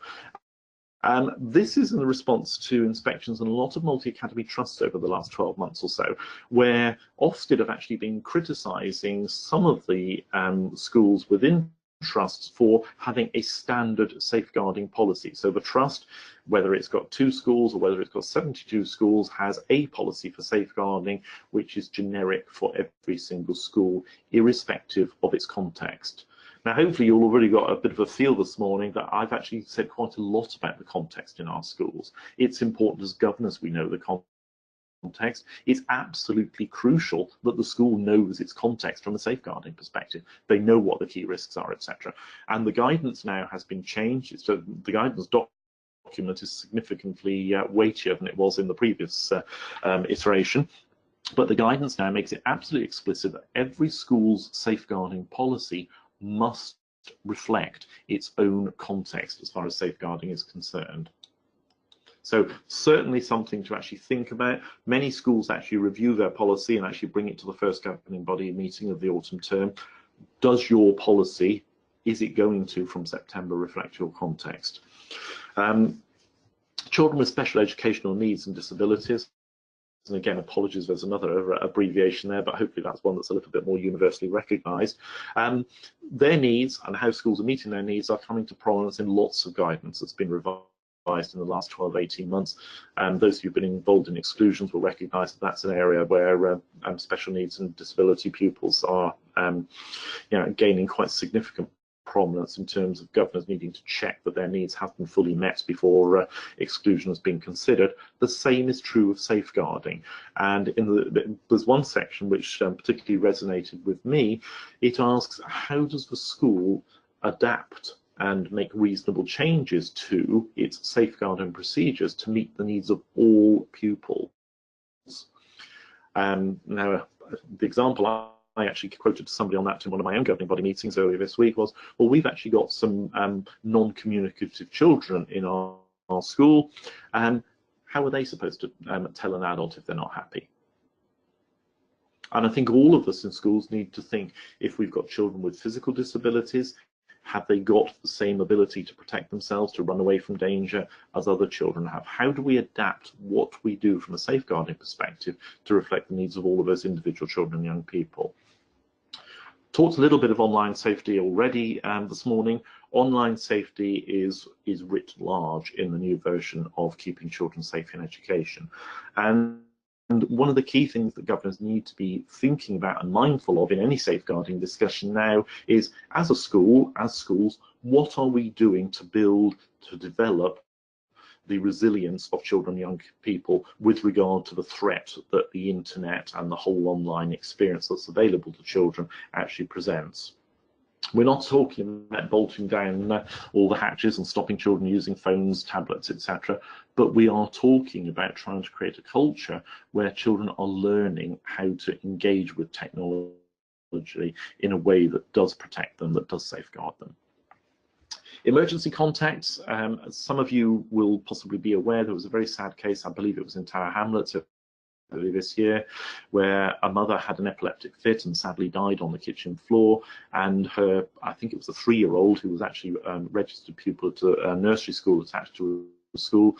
This is in response to inspections in a lot of multi-academy trusts over the last 12 months or so, where Ofsted have actually been criticising some of the schools within trusts for having a standard safeguarding policy. So the trust, whether it's got 2 schools or whether it's got 72 schools, has a policy for safeguarding which is generic for every single school, irrespective of its context. Now, hopefully you've already got a bit of a feel this morning that I've actually said quite a lot about the context in our schools. It's important as governors we know the context. It's absolutely crucial that the school knows its context from a safeguarding perspective. They know what the key risks are, etc. And the guidance now has been changed. So the guidance document is significantly weightier than it was in the previous iteration. But the guidance now makes it absolutely explicit that every school's safeguarding policy must reflect its own context as far as safeguarding is concerned. So certainly something to actually think about. Many schools actually review their policy and actually bring it to the first governing body meeting of the autumn term. Does your policy, is it going to, from September, reflect your context? Children with special educational needs and disabilities. And again, apologies, there's another abbreviation there, but hopefully that's one that's a little bit more universally recognised. Their needs and how schools are meeting their needs are coming to prominence in lots of guidance that's been revised in the last 12-18 months. Those who've been involved in exclusions will recognise that that's an area where special needs and disability pupils are gaining quite significant prominence in terms of governors needing to check that their needs have been fully met before exclusion has been considered. The same is true of safeguarding. And there's one section which particularly resonated with me. It asks, how does the school adapt and make reasonable changes to its safeguarding procedures to meet the needs of all pupils? Now, the example I actually quoted somebody on that in one of my own governing body meetings earlier this week was, well, we've actually got some non-communicative children in our school, and how are they supposed to tell an adult if they're not happy? And I think all of us in schools need to think, if we've got children with physical disabilities, have they got the same ability to protect themselves, to run away from danger as other children have? How do we adapt what we do from a safeguarding perspective to reflect the needs of all of those individual children and young people? Talked a little bit of online safety already this morning. Online safety is writ large in the new version of Keeping Children Safe in Education. And one of the key things that governors need to be thinking about and mindful of in any safeguarding discussion now is, as a school, as schools, what are we doing to build, to develop the resilience of children and young people with regard to the threat that the internet and the whole online experience that's available to children actually presents. We're not talking about bolting down all the hatches and stopping children using phones, tablets, etc., but we are talking about trying to create a culture where children are learning how to engage with technology in a way that does protect them, that does safeguard them. Emergency contacts, some of you will possibly be aware there was a very sad case, I believe it was in Tower Hamlets earlier this year, where a mother had an epileptic fit and sadly died on the kitchen floor, and her, I think it was a 3-year-old who was actually registered pupil at a nursery school attached to a school,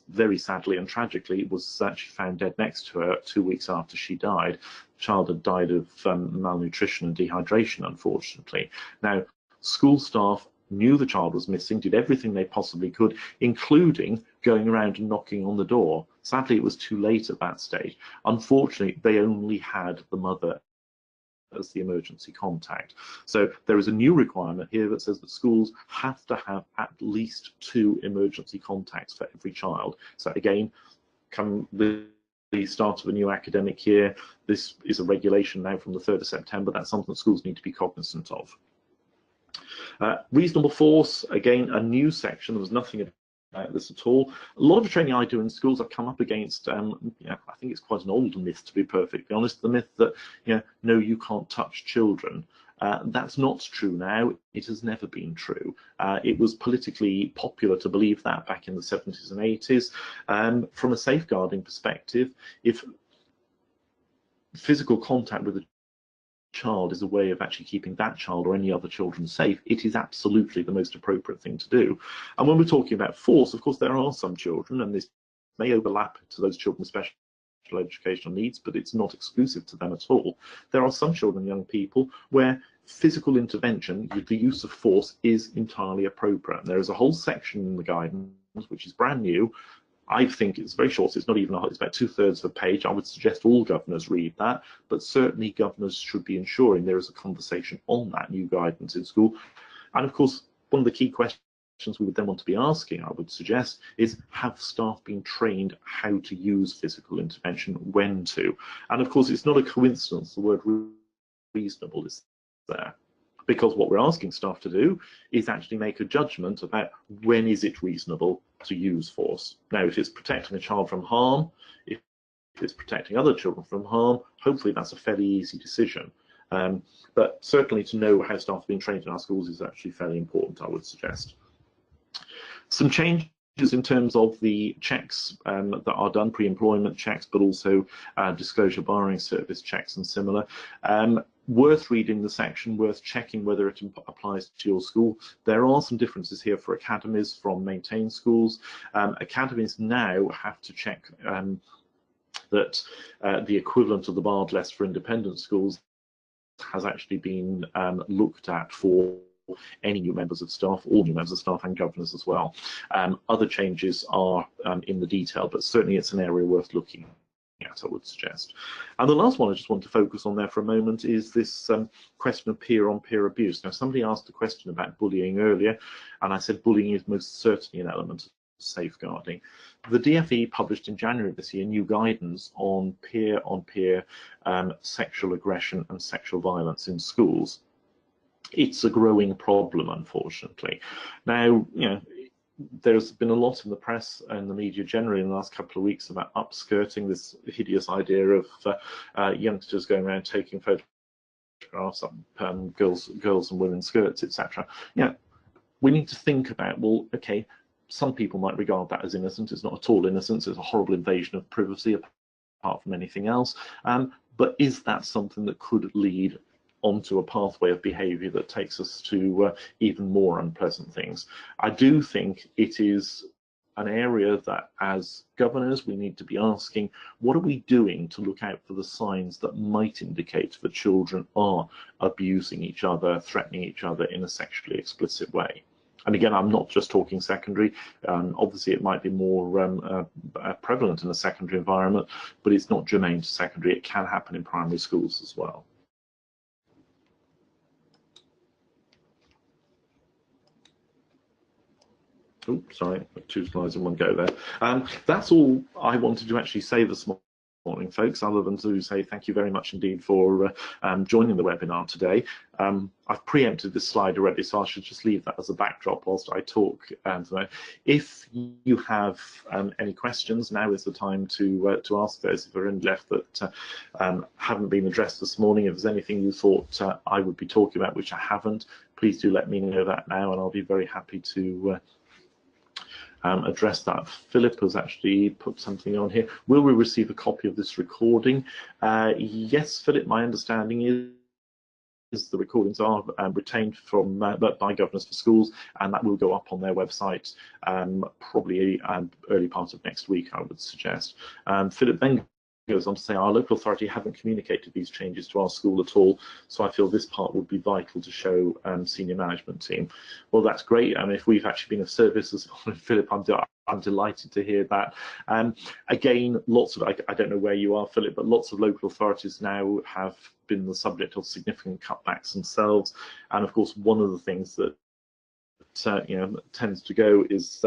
very sadly and tragically was actually found dead next to her 2 weeks after she died. The child had died of malnutrition and dehydration, unfortunately. Now, school staff knew the child was missing, did everything they possibly could, including going around and knocking on the door. Sadly, it was too late at that stage. Unfortunately, they only had the mother as the emergency contact. So there is a new requirement here that says that schools have to have at least 2 emergency contacts for every child. So again, come the start of a new academic year, this is a regulation now from the 3rd of September. That's something that schools need to be cognizant of. Reasonable force, again, a new section. There was nothing about this at all. A lot of the training I do in schools, I've come up against, I think it's quite an old myth, to be perfectly honest, the myth that, no, you can't touch children. That's not true now. It has never been true. It was politically popular to believe that back in the 70s and 80s. From a safeguarding perspective, if physical contact with a child is a way of actually keeping that child or any other children safe, it is absolutely the most appropriate thing to do. And when we're talking about force, of course, there are some children, and this may overlap to those children with special educational needs, but it's not exclusive to them at all. There are some children and young people where physical intervention with the use of force is entirely appropriate. And there is a whole section in the guidance, which is brand new. I think it's very short, so it's not even it's about 2/3 of a page. I would suggest all governors read that, but certainly governors should be ensuring there is a conversation on that new guidance in school. And of course, one of the key questions we would then want to be asking, I would suggest, is have staff been trained how to use physical intervention, when to? And of course, it's not a coincidence the word reasonable is there, because what we're asking staff to do is actually make a judgment about when is it reasonable to use force. Now, if it's protecting a child from harm, if it's protecting other children from harm, hopefully that's a fairly easy decision. But certainly to know how staff have been trained in our schools is actually fairly important, I would suggest. Some changes in terms of the checks that are done, pre-employment checks, but also disclosure borrowing service checks and similar. Worth reading the section, worth checking whether it applies to your school. There are some differences here for academies from maintained schools. Academies now have to check that the equivalent of the barred list for independent schools has actually been looked at for any new members of staff, all new members of staff and governors as well. Other changes are in the detail, but certainly it's an area worth looking at, I would suggest. And the last one I just want to focus on there for a moment is this question of peer-on-peer abuse. Now, somebody asked a question about bullying earlier, and I said bullying is most certainly an element of safeguarding. The DfE published in January of this year new guidance on peer-on-peer sexual aggression and sexual violence in schools. It's a growing problem, unfortunately. Now, there's been a lot in the press and the media generally in the last couple of weeks about upskirting, this hideous idea of youngsters going around taking photographs of girls and women's skirts, etc. We need to think about, well, okay, some people might regard that as innocent. It's not at all innocent. It's a horrible invasion of privacy apart from anything else. But is that something that could lead onto a pathway of behaviour that takes us to even more unpleasant things? I do think it is an area that, as governors, we need to be asking, what are we doing to look out for the signs that might indicate that children are abusing each other, threatening each other in a sexually explicit way? And again, I'm not just talking secondary. Obviously, it might be more prevalent in a secondary environment, but it's not germane to secondary. It can happen in primary schools as well. Oh, sorry, 2 slides in one go there. That's all I wanted to actually say this morning, folks, other than to say thank you very much indeed for joining the webinar today. I've preempted this slide already, so I should just leave that as a backdrop whilst I talk. If you have any questions, now is the time to ask those. If there are any left that haven't been addressed this morning, if there's anything you thought I would be talking about which I haven't, please do let me know that now, and I'll be very happy to address that. Philip has actually put something on here. Will we receive a copy of this recording? Yes, Philip, my understanding is the recordings are retained from by Governors for Schools, and that will go up on their website probably early part of next week, I would suggest. Philip then goes on to say, our local authority haven't communicated these changes to our school at all, so I feel this part would be vital to show senior management team. Well, that's great, and if we've actually been of service, as Philip, I'm delighted to hear that. Again, lots of, I don't know where you are, Philip, but lots of local authorities now have been the subject of significant cutbacks themselves, and of course one of the things that tends to go is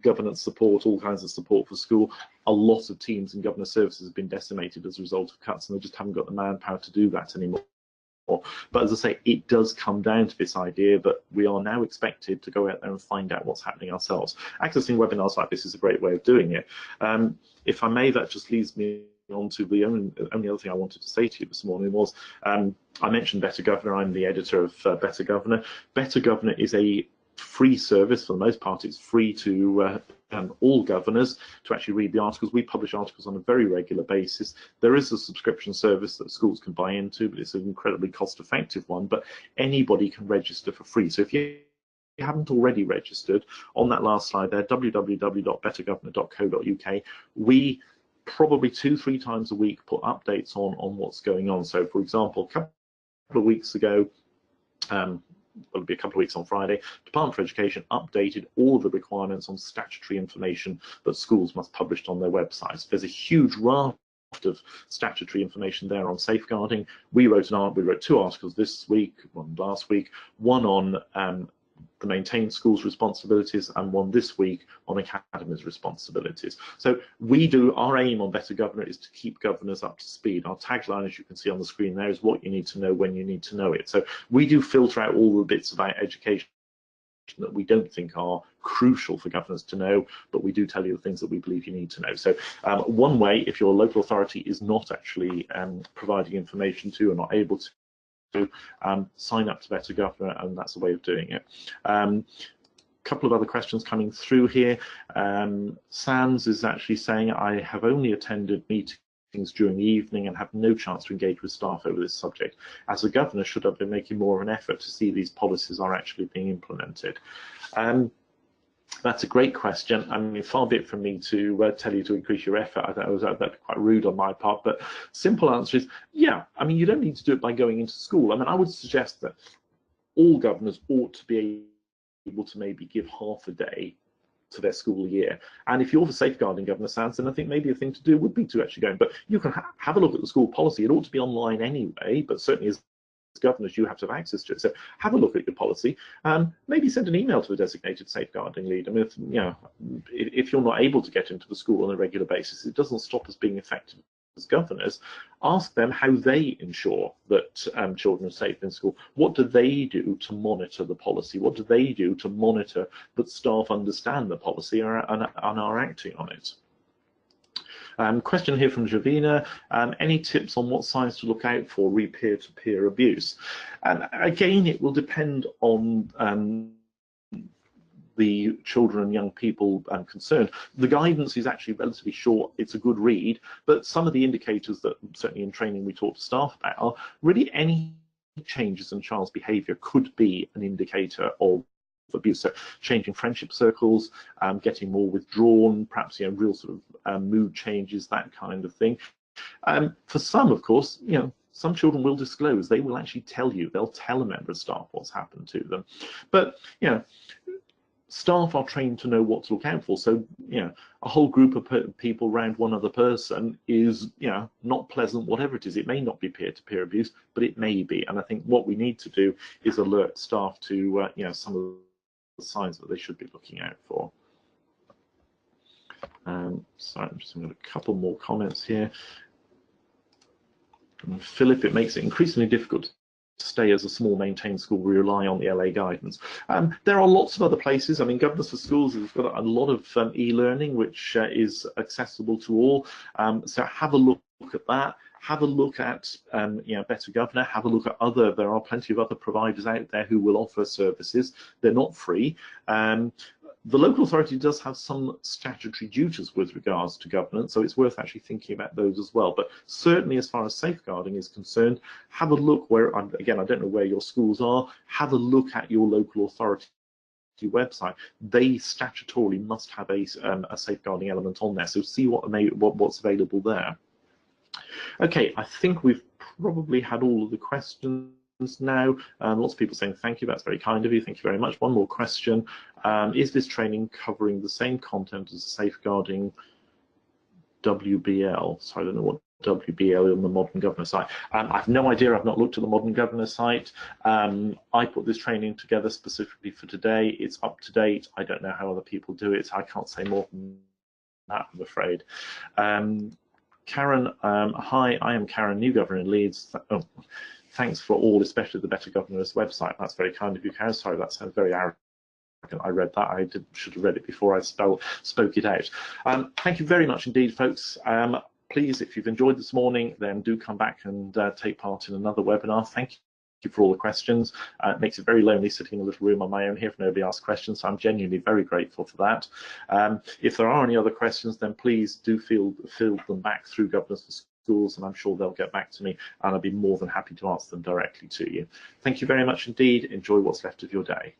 governance support, all kinds of support for school. A lot of teams in governor services have been decimated as a result of cuts, and they just haven't got the manpower to do that anymore. But as I say, it does come down to this idea that we are now expected to go out there and find out what's happening ourselves. Accessing webinars like this is a great way of doing it. If I may, that just leads me on to the only other thing I wanted to say to you this morning was, I mentioned Better Governor. I'm the editor of Better Governor. Better Governor is a free service. For the most part, it's free to all governors to actually read the articles. We publish articles on a very regular basis. There is a subscription service that schools can buy into, but it's an incredibly cost-effective one. But anybody can register for free. So if you haven't already registered, on that last slide there, www.bettergovernor.co.uk, we probably 2-3 times a week put updates on what's going on. So, for example, a couple of weeks ago, it'll be a couple of weeks on Friday, Department for Education updated all of the requirements on statutory information that schools must publish on their websites. There's a huge raft of statutory information there on safeguarding. We wrote 2 articles this week, one last week, one on the maintained schools' responsibilities, and one this week on academies' responsibilities. So our aim on Better Governor is to keep governors up to speed. Our tagline, as you can see on the screen there, is what you need to know when you need to know it. So we do filter out all the bits about education that we don't think are crucial for governors to know, but we do tell you the things that we believe you need to know. So one way, if your local authority is not actually providing information to and not able to, sign up to Better Governor, and that's a way of doing it. Couple of other questions coming through here. Sans is actually saying, I have only attended meetings during the evening and have no chance to engage with staff over this subject. As a governor, should I be making more of an effort to see these policies are actually being implemented? That's a great question. I mean, far be it from me to tell you to increase your effort. I thought that'd be quite rude on my part, but simple answer is, yeah. I mean, you don't need to do it by going into school. I mean, I would suggest that all governors ought to be able to maybe give half a day to their school year. And if you're the safeguarding governor, Sans, then I think maybe a thing to do would be to actually go in. But you can have a look at the school policy. It ought to be online anyway, but certainly as governors, you have to have access to it. So have a look at your policy. Maybe send an email to a designated safeguarding lead. I mean, if you're not able to get into the school on a regular basis, it doesn't stop us being effective as governors, ask them how they ensure that children are safe in school. What do they do to monitor the policy? What do they do to monitor that staff understand the policy and are acting on it? Question here from Javina, any tips on what signs to look out for re peer-to-peer abuse? And again, it will depend on the children and young people concerned. The guidance is actually relatively short, it's a good read, but some of the indicators that certainly in training we talk to staff about are really any changes in child's behaviour could be an indicator of abuse. So changing friendship circles, getting more withdrawn, perhaps real sort of mood changes, that kind of thing. For some, of course, some children will disclose, they will actually tell you, they'll tell a member of staff what's happened to them. But staff are trained to know what to look out for. So, a whole group of people around one other person is, not pleasant, whatever it is. It may not be peer-to-peer abuse, but it may be. And I think what we need to do is alert staff to, some of the signs that they should be looking out for. So I'm just going to a couple more comments here. And Philip, it makes it increasingly difficult to stay as a small maintained school. We rely on the LA guidance. There are lots of other places. I mean, Governors for Schools has got a lot of e-learning which is accessible to all. So have a look at that. Have a look at Better Governor. Have a look at there are plenty of other providers out there who will offer services. They're not free. The local authority does have some statutory duties with regards to governance, so it's worth actually thinking about those as well. But certainly as far as safeguarding is concerned, have a look where, again, I don't know where your schools are, have a look at your local authority website. They statutorily must have a safeguarding element on there, so see what's available there. Okay, I think we've probably had all of the questions now. Lots of people saying thank you, that's very kind of you, thank you very much. One more question, is this training covering the same content as safeguarding WBL? So I don't know what WBL on the Modern Governor site. I have no idea, I've not looked at the Modern Governor site. I put this training together specifically for today, it's up to date. I don't know how other people do it, I can't say more than that, I'm afraid. Karen, hi, I am Karen, new governor in Leeds. Thanks for all, especially the Better Governor's website. That's very kind of you, Karen. Sorry, that sounds very arrogant. I read that. I should have read it before I spoke it out. Thank you very much indeed, folks. Please, if you've enjoyed this morning, then do come back and take part in another webinar. Thank you for all the questions. It makes it very lonely sitting in a little room on my own here if nobody asks questions, so I'm genuinely very grateful for that. If there are any other questions, then please do field them back through Governors for Schools, and I'm sure they'll get back to me, and I'll be more than happy to answer them directly to you. Thank you very much indeed. Enjoy what's left of your day.